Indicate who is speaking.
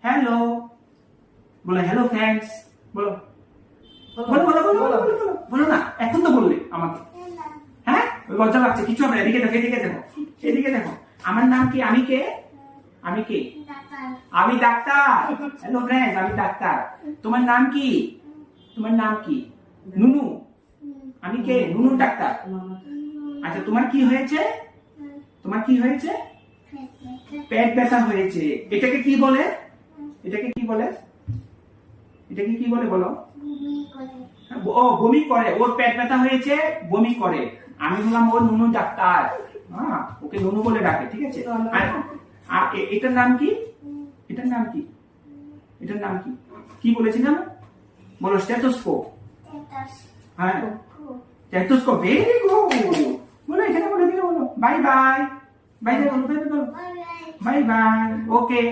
Speaker 1: Hello, বলো hello friends, বলো বলো বলো বলো বলো বলো বলো না, এখন তো বললে আমাকে। হ্যাঁ, ওই লজ্জা লাগছে, কিছু হবে না। এদিকে দেখো, এদিকে দেখো, এদিকে দেখো। আমার নাম কি? আমি কে? আমি কে? আমি ডাক্তার। হ্যালো ফ্রেন্ডস, আমি ডাক্তার। তোমার নাম কি? তোমার নাম কি? নুনু। আমি কে? নুনু ডাক্তার। আচ্ছা, তোমার কি হয়েছে? তোমার কি হয়েছে? পেট ব্যথা হয়েছে। এটাকে কি বলে? এটাকে কি বলে? এটাকে কি বলে বলো? ও বমি করে। ওর পেট ব্যথা হয়েছে, বমি করে। আমি বললাম ওর নুনু ডাক্তার। হ্যাঁ, ওকে নুনু বলে ডাকে, ঠিক আছে? আর এটার নাম কি? এটার নাম কি? এটার নাম কি? কি বলেছিলাম? বলো স্টেথোস্কোপ। হ্যাঁ, স্টেথোস্কোপ। Very good. বলো এখানে, বলে দিলে বলো বাই বাই। বাই বাই বলো, বাই বাই বলো, বাই বাই। ওকে।